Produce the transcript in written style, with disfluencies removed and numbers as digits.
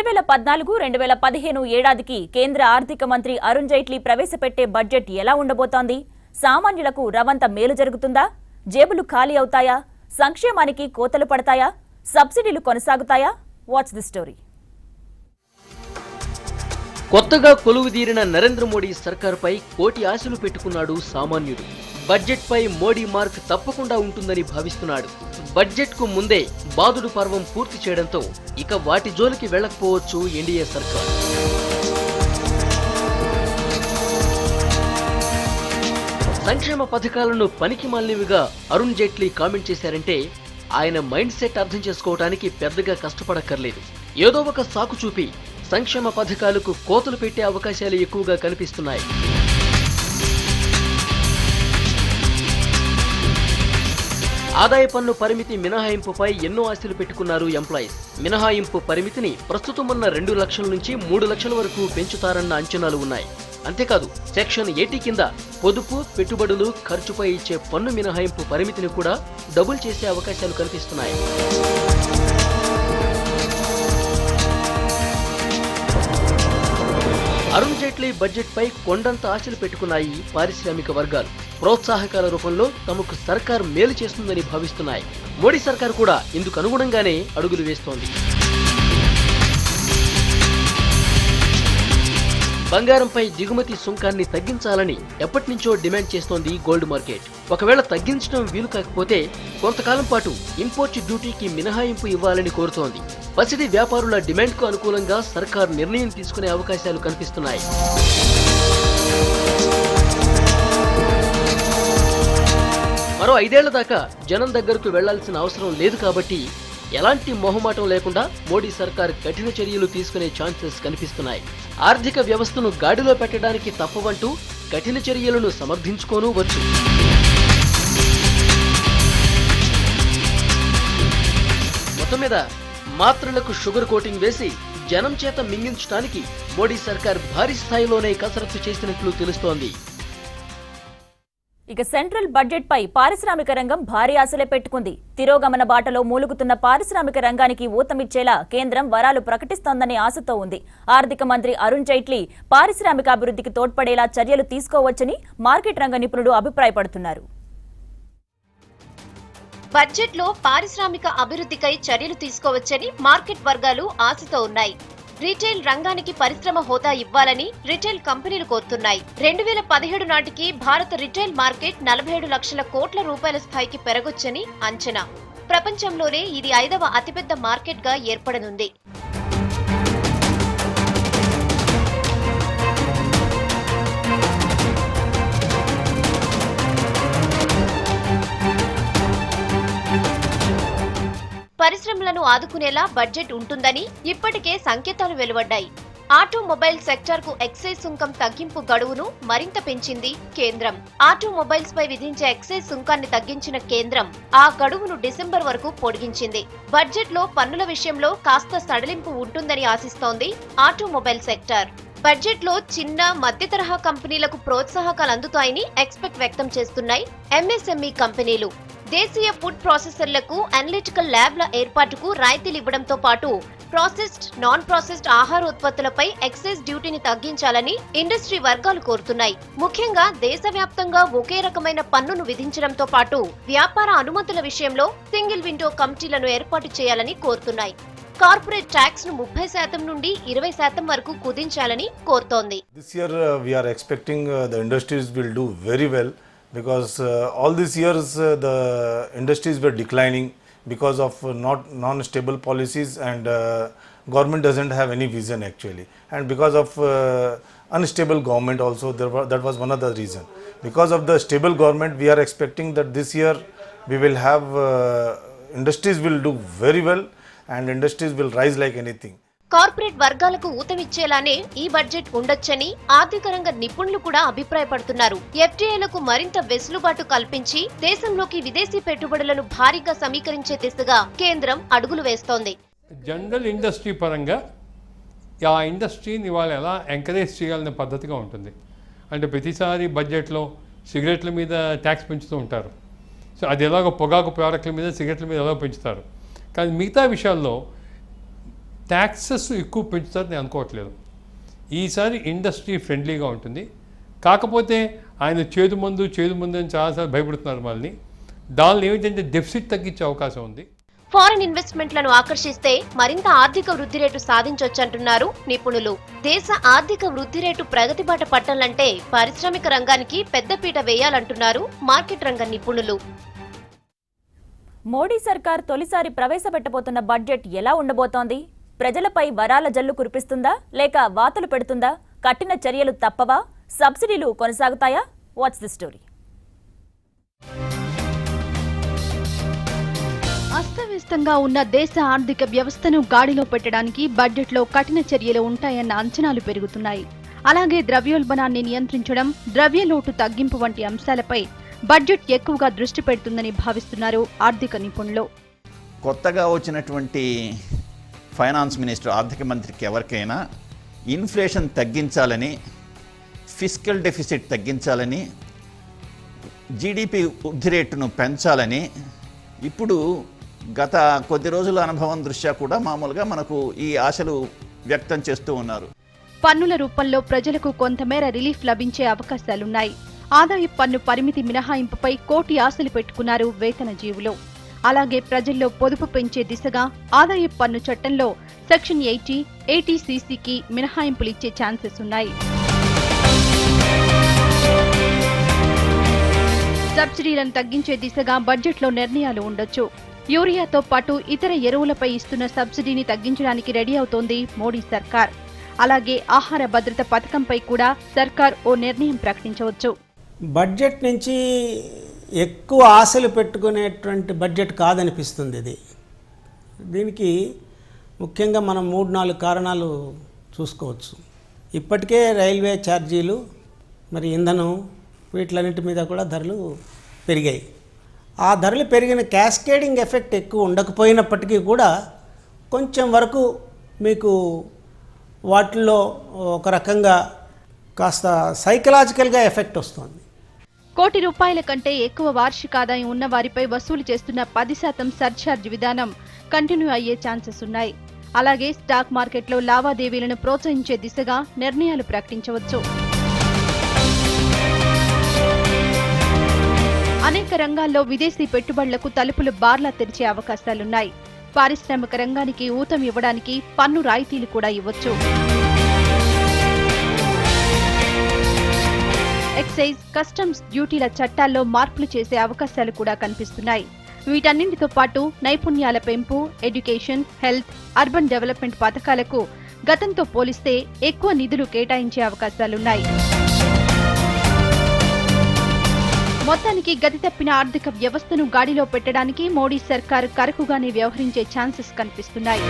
2014-2015 ఏడాదికి కేంద్ర ఆర్థిక మంత్రి అరుణ్ జైట్లీ ప్రవేశపెట్టే బడ్జెట్ ఎలా ఉండబోతోంది? సామాన్యులకు రవంత మేలు జరుగుతుందా? జేబులు ఖాళీ అవుతాయా? సంక్షేమానికి కోతలు పడతాయా? సబ్సిడీలు కొనసాగుతాయా? Watch the story. కొత్తగా కొలువుదీరిన నరేంద్ర మోడీ సర్కారుపై కోటి ఆశలు పెట్టుకున్నాడు సామాన్యుడు. బడ్జెట్పై మోడీ మార్క్ తప్పకుండా ఉంటుందని భావిస్తున్నాడు. బడ్జెట్కు ముందే బాదుడు పర్వం పూర్తి చేయడంతో ఇక వాటి జోలికి వెళ్లకపోవచ్చు ఎన్డీఏ సర్కార్. సంక్షేమ పథకాలను పనికిమాలినవిగా అరుణ్ జైట్లీ కామెంట్ చేశారంటే ఆయన మైండ్ సెట్ అర్థం చేసుకోవడానికి పెద్దగా కష్టపడక్కర్లేదు. ఏదో ఒక సాకు చూపి సంక్షేమ పథకాలకు కోతలు పెట్టే అవకాశాలు ఎక్కువగా కనిపిస్తున్నాయి. ఆదాయ పన్ను పరిమితి మినహాయింపుపై ఎన్నో ఆశలు పెట్టుకున్నారు ఎంప్లాయీస్. మినహాయింపు పరిమితిని ప్రస్తుతం ఉన్న 2 లక్షల నుంచి 3 లక్షల వరకు పెంచుతారన్న అంచనాలు ఉన్నాయి. అంతేకాదు సెక్షన్ 80 కింద పొదుపు, పెట్టుబడులు, ఖర్చుపై ఇచ్చే పన్ను మినహాయింపు పరిమితిని కూడా డబుల్ చేసే అవకాశాలు కనిపిస్తున్నాయి. అరుణ్ జైట్లీ బడ్జెట్ పై కొండంత ఆశలు పెట్టుకున్నాయి పారిశ్రామిక వర్గాలు. ప్రోత్సాహకాల రూపంలో తమకు సర్కార్ మేలు చేస్తుందని భావిస్తున్నాయి. మోడీ సర్కార్ కూడా ఇందుకు అనుగుణంగానే అడుగులు వేస్తోంది. బంగారంపై దిగుమతి సుంకాన్ని తగ్గించాలని ఎప్పటినుంచో డిమాండ్ చేస్తోంది గోల్డ్ మార్కెట్. ఒకవేళ తగ్గించడం వీలు కాకపోతే కొంతకాలం పాటు ఇంపోర్ట్ డ్యూటీకి మినహాయింపు ఇవ్వాలని కోరుతోంది. పసిడి వ్యాపారుల డిమాండ్కు అనుకూలంగా సర్కార్ నిర్ణయం తీసుకునే అవకాశాలు కనిపిస్తున్నాయి. మరో 5 ఏళ్ల దాకా జనం దగ్గరకు వెళ్లాల్సిన అవసరం లేదు కాబట్టి ఎలాంటి మొహమాటం లేకుండా మోడీ సర్కార్ కఠిన చర్యలు తీసుకునే ఛాన్సెస్ కనిపిస్తున్నాయి. ఆర్థిక వ్యవస్థను గాడిలో పెట్టడానికి తప్పవంటూ కఠిన చర్యలను సమర్థించుకోనూ వచ్చు. మొత్తం మీద మాత్రలకు షుగర్ కోటింగ్ వేసి జనం చేత మింగించడానికి మోడీ సర్కార్ భారీ స్థాయిలోనే కసరత్తు చేసినట్లు తెలుస్తోంది. ఇక సెంట్రల్ బడ్జెట్ పై పారిశ్రామిక రంగం భారీ ఆశలే పెట్టుకుంది. తిరోగమన బాటలో మూలుగుతున్న పారిశ్రామిక రంగానికి ఊతమిచ్చేలా కేంద్రం వరాలు ప్రకటిస్తోందనే ఆశతో ఉంది. ఆర్థిక మంత్రి అరుణ్ జైట్లీ పారిశ్రామిక అభివృద్ధికి తోడ్పడేలా చర్యలు తీసుకోవచ్చని మార్కెట్ రంగ నిపుణులు అభిప్రాయపడుతున్నారు. బడ్జెట్లో పారిశ్రామిక అభివృద్ధికై చర్యలు తీసుకోవచ్చని మార్కెట్ వర్గాలు ఆశతో ఉన్నాయి. రీటైల్ రంగానికి పరిశ్రమ హోదా ఇవ్వాలని రిటైల్ కంపెనీలు కోరుతున్నాయి. 2017 నాటికి భారత రిటైల్ మార్కెట్ 47 లక్షల కోట్ల రూపాయల స్థాయికి పెరగొచ్చని అంచనా. ప్రపంచంలోనే ఇది 5వ అతిపెద్ద మార్కెట్ గా ఏర్పడనుంది. పరిశ్రమలను ఆదుకునేలా బడ్జెట్ ఉంటుందని ఇప్పటికే సంకేతాలు వెలువడ్డాయి. ఆటోమొబైల్ సెక్టార్ కు ఎక్సైజ్ సుంకం తగ్గింపు గడువును మరింత పెంచింది కేంద్రం. ఆటోమొబైల్స్ పై విధించే ఎక్సైజ్ సుంకాన్ని తగ్గించిన కేంద్రం ఆ గడువును డిసెంబర్ వరకు పొడిగించింది. బడ్జెట్ లో పన్నుల విషయంలో కాస్త సడలింపు ఉంటుందని ఆశిస్తోంది ఆటోమొబైల్ సెక్టార్. బడ్జెట్ లో చిన్న, మధ్య తరహా కంపెనీలకు ప్రోత్సాహకాలు అందుతాయని ఎక్స్పెక్ట్ వ్యక్తం చేస్తున్నాయి ఎంఎస్ఎంఈ కంపెనీలు. దేశీయ ఫుడ్ ప్రాసెసర్లకు అనలిటికల్ ల్యాబ్ల ఏర్పాటుకు రాయితీలు ఇవ్వడంతో పాటు ప్రాసెస్డ్, నాన్ ప్రాసెస్డ్ ఆహార ఉత్పత్తులపై ఎక్సైజ్ డ్యూటీని తగ్గించాలని ఇండస్ట్రీ వర్గాలు కోరుతున్నాయి. ముఖ్యంగా దేశవ్యాప్తంగా ఒకే రకమైన పన్నును విధించడంతో పాటు వ్యాపార అనుమతుల విషయంలో సింగిల్ విండో కమిటీలను ఏర్పాటు చేయాలని కోరుతున్నాయి. కార్పొరేట్ ట్యాక్స్ ను 30% నుండి 20% వరకు కుదించాలని కోరుతోంది. This year we are expecting the industries will do very well because all these years the industries were declining because of non-stable policies and government doesn't have any vision actually, and because of unstable government also that was one of the reason. Because of the stable government we are expecting that this year we will have industries will do very well and industries will rise like anything. Corporate వర్గాలకు ఊతమిచ్చేలానే ఈ budget ఉండొచ్చని ఆర్థిక రంగ నిపుణులు కూడా అభిప్రాయపడుతున్నారు. ఎఫ్డీఐలకు మరింత వెసులుబాటు కల్పించి దేశంలోకి విదేశీ పెట్టుబడులను భారీగా సమీకరించే దిశగా కేంద్రం అడుగులు వేస్తోంది. జనరల్ ఇండస్ట్రీ పరంగా ఆ ఇండస్ట్రీని వాళ్ళు ఎలా ఎంకరేజ్ చేయాలనే పద్ధతిగా ఉంటుంది. అంటే ప్రతిసారి బడ్జెట్లో సిగరెట్ల మీద ట్యాక్స్ పెంచుతూ ఉంటారు. సో అది ఎలాగో పొగాకు ప్రోడక్ట్ల మీద, సిగరెట్ల మీద ఎలా పెంచుతారు. కానీ మిగతా విషయాల్లో ట్యాక్సెస్ ఎక్కువ పెంచుతారని నేను అనుకోవట్లేదు. ఈసారి ఇండస్ట్రీ ఫ్రెండ్లీగా ఉంటుంది. కాకపోతే ఆయన చేదు మందు అని చాలాసార్లు భయపడుతున్నారు మనల్ని. దానిలో ఏమిటంటే డెఫిసిట్ తగ్గించే అవకాశం ఉంది. ఫారిన్ ఇన్వెస్ట్మెంట్లను ఆకర్షిస్తే మరింత ఆర్థిక వృద్ధి రేటు సాధించొచ్చంటున్నారు నిపుణులు. దేశ ఆర్థిక వృద్ధి రేటు ప్రగతి బాట పట్టాలంటే పారిశ్రామిక రంగానికి పెద్దపీట వేయాలంటున్నారు మార్కెట్ రంగ నిపుణులు. మోడీ సర్కార్ తొలిసారి ప్రవేశపెట్టబోతున్న బడ్జెట్ ఎలా ఉండబోతోంది? ప్రజలపై వరాల జల్లు కురిపిస్తుందా లేక వాతలు పెడుతుందా? కఠిన చర్యలు తప్పవా? సబ్సిడీలు కొనసాగుతాయా? What's the story. అస్తవ్యస్తంగా ఉన్న దేశ ఆర్థిక వ్యవస్థను గాడిలో పెట్టడానికి బడ్జెట్లో కఠిన చర్యలు ఉంటాయన్న అంచనాలు పెరుగుతున్నాయి. అలాగే ద్రవ్యోల్బణాన్ని నియంత్రించడం, ద్రవ్యలోటు తగ్గింపు వంటి అంశాలపై బడ్జెట్ ఎక్కువగా దృష్టి పెడుతుందని భావిస్తున్నారు ఆర్థిక నిపుణులు. కొత్తగా వచ్చినటువంటి ఫైనాన్స్ మినిస్టర్, ఆర్థిక మంత్రికి ఎవరికైనా ఇన్ఫ్లేషన్ తగ్గించాలని, ఫిస్కల్ డెఫిసిట్ తగ్గించాలని, జీడిపి వృద్ధి రేటును పెంచాలని ఇప్పుడు గత కొద్ది రోజుల అనుభవం దృష్ట్యా కూడా మామూలుగా మనకు ఈ ఆశలు వ్యక్తం చేస్తూ ఉన్నారు. పన్నుల రూపంలో ప్రజలకు కొంతమేర రిలీఫ్ లభించే అవకాశాలున్నాయి. ఆదాయ పన్ను పరిమితి మినహాయింపుపై కోటి ఆశలు పెట్టుకున్నారు వేతన జీవులు. అలాగే ప్రజల్లో పొదుపు పెంచే దిశగా ఆదాయ పన్ను చట్టంలో సెక్షన్ 80, 80cc మినహాయింపులు ఇచ్చే ఛాన్సెస్ ఉన్నాయి. సబ్సిడీలను తగ్గించే దిశగా బడ్జెట్లో నిర్ణయాలు ఉండొచ్చు. యూరియాతో పాటు ఇతర ఎరువులపై ఇస్తున్న సబ్సిడీని తగ్గించడానికి రెడీ అవుతోంది మోడీ సర్కార్. అలాగే ఆహార భద్రత పథకంపై కూడా సర్కార్ ఓ నిర్ణయం ప్రకటించవచ్చు. బడ్జెట్ నుంచి ఎక్కువ ఆశలు పెట్టుకునేటువంటి బడ్జెట్ కాదనిపిస్తుంది ఇది. దీనికి ముఖ్యంగా మనం 3-4 కారణాలు చూసుకోవచ్చు. ఇప్పటికే రైల్వే ఛార్జీలు, మరి ఇంధనం, వీటిలన్నింటి మీద కూడా ధరలు పెరిగాయి. ఆ ధరలు పెరిగిన క్యాస్కేడింగ్ ఎఫెక్ట్ ఎక్కువ ఉండకపోయినప్పటికీ కూడా కొంచెం వరకు మీకు వాటిల్లో ఒక రకంగా కాస్త సైకలాజికల్గా ఎఫెక్ట్ వస్తుంది. కోటి రూపాయల కంటే ఎక్కువ వార్షిక ఆదాయం ఉన్న వారిపై వసూలు చేస్తున్న 10% సర్ఛార్జ్ విధానం కంటిన్యూ అయ్యే ఛాన్సెస్ ఉన్నాయి. అలాగే స్టాక్ మార్కెట్లో లావాదేవీలను ప్రోత్సహించే దిశగా నిర్ణయాలు ప్రకటించవచ్చు. అనేక రంగాల్లో విదేశీ పెట్టుబడులకు తలుపులు బార్లా తెరిచే అవకాశాలున్నాయి. పారిశ్రామిక రంగానికి ఊతం ఇవ్వడానికి పన్ను రాయితీలు కూడా ఇవ్వచ్చు. ఎక్సైజ్, కస్టమ్స్ డ్యూటీల చట్టాల్లో మార్పులు చేసే అవకాశాలు కూడా కనిపిస్తున్నాయి. వీటన్నింటితో పాటు నైపుణ్యాల పెంపు, ఎడ్యుకేషన్, హెల్త్, అర్బన్ డెవలప్మెంట్ పథకాలకు గతంతో పోలిస్తే ఎక్కువ నిధులు కేటాయించే అవకాశాలున్నాయి. మొత్తానికి గతి తప్పిన ఆర్థిక వ్యవస్థను గాడిలో పెట్టడానికి మోడీ సర్కార్ కరకుగానే వ్యవహరించే ఛాన్సెస్ కనిపిస్తున్నాయి.